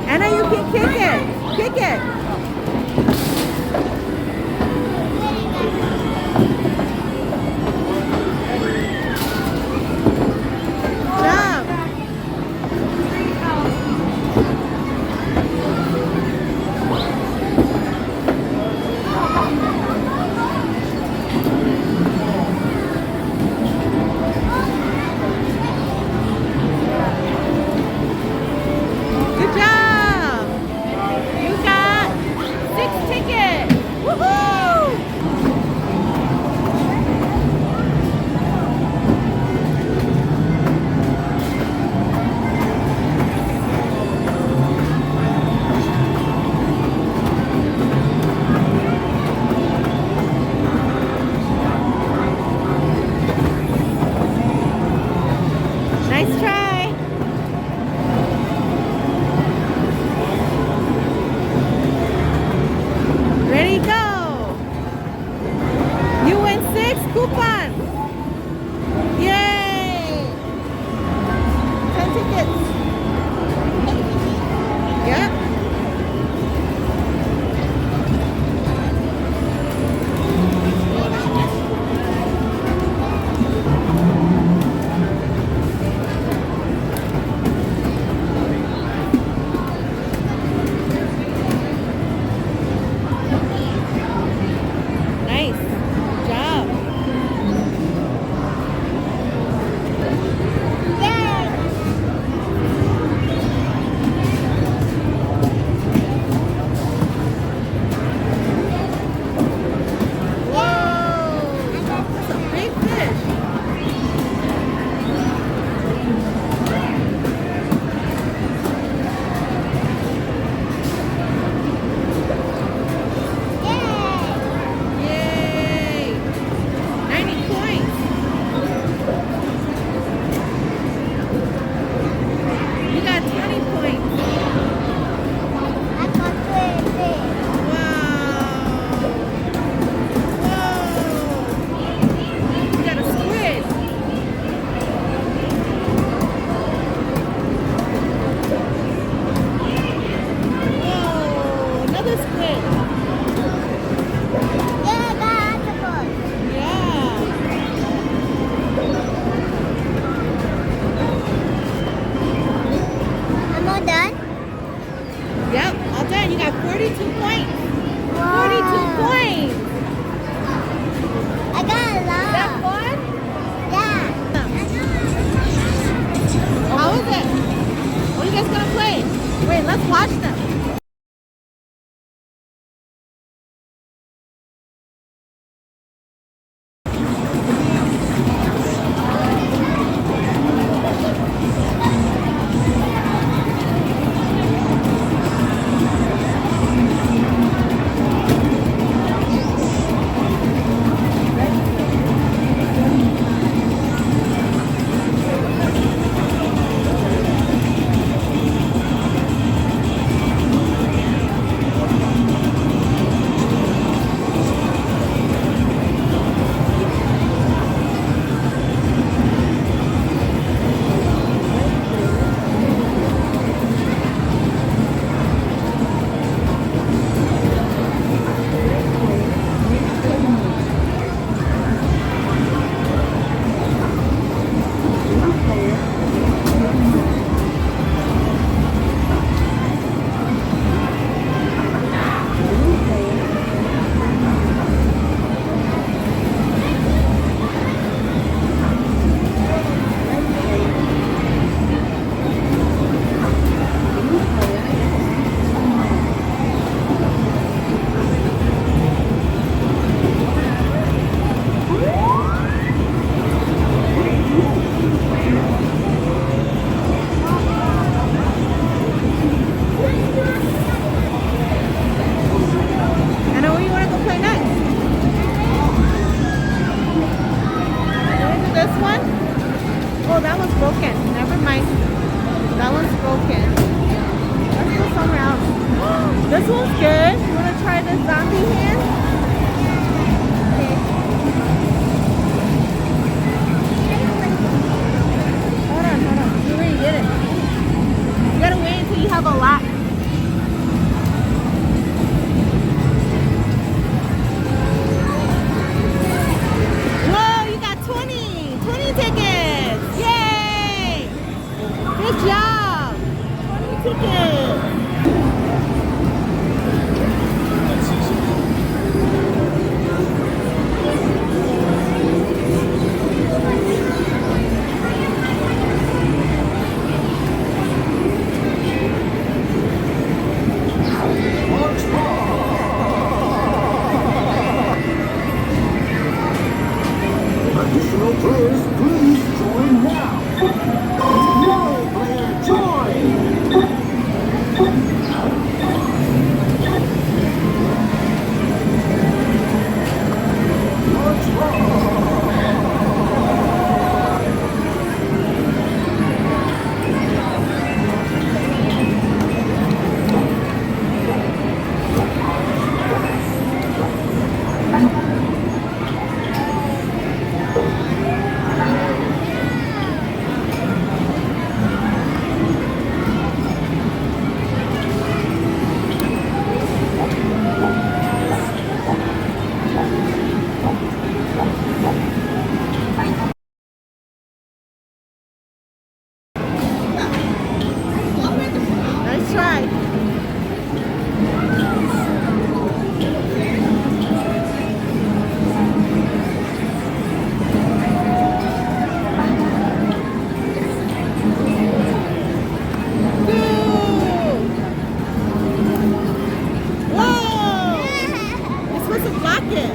Anna, you can kick it. Kick it. Jump. Good job. You got 6 tickets. Woohoo! Nice try. Ready, go. You win 6 coupons. Yay. 10 tickets. Yep. Nice. Good job. Whoa. That's a big fish. Yay. 90 points. You got 20 points. Wow. Whoa. You got a squid. Whoa. Another squid. Yeah. I'm all done. Yep. All done. You got 42 points. 42 points. I got a lot. That fun? Yeah. How is it? What are you guys gonna play? Wait, let's watch them. Oh, that one's broken. Never mind. That one's broken. Let's go somewhere else. This one's good. You want to try this zombie hand? Okay. 20 tickets! Yay! Good job! 20 tickets! Additional players, please join now. No player join. What's wrong? Nice try. Whoa! You're supposed to block it.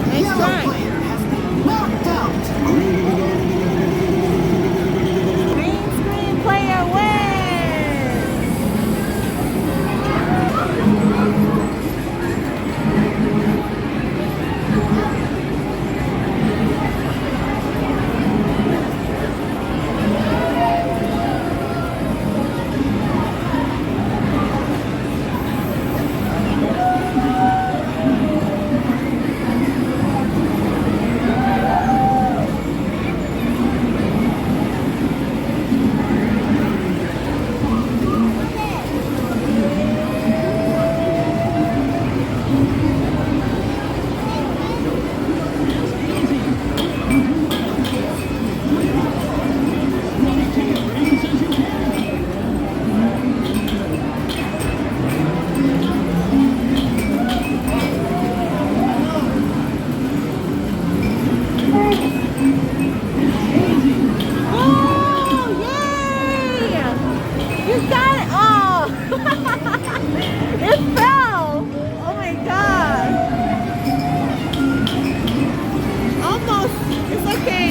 Nice Yellow try. player has been knocked out. Green screen player wins. Oh, yay! You got it. Oh, it fell. Oh my god. Almost. It's okay.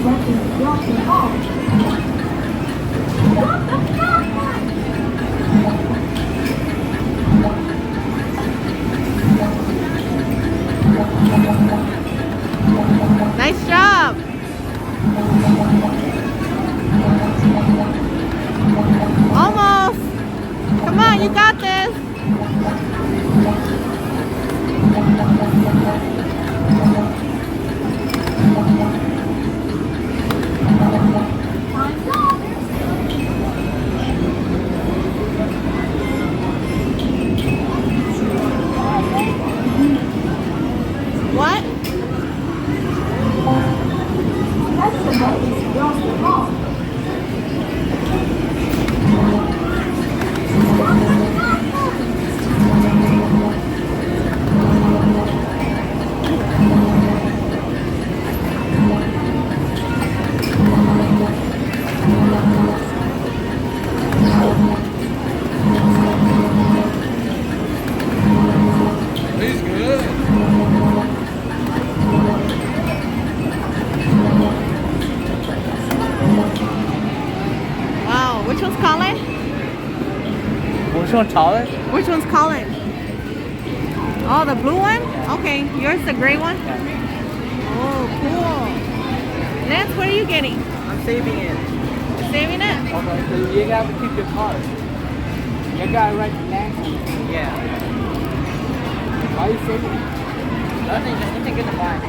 Nice job. Almost. Come on, you got this. What? He's good. Wow, which one's Colin? Which one taller? Which one's Colin? Oh, the blue one? Okay, yours the gray one? Oh, cool. Lance, what are you getting? I'm saving it. Saving it? Okay, so you got to keep your card. You got to write the next. Yeah. Why are you saving it? Nothing, just need to get the bag.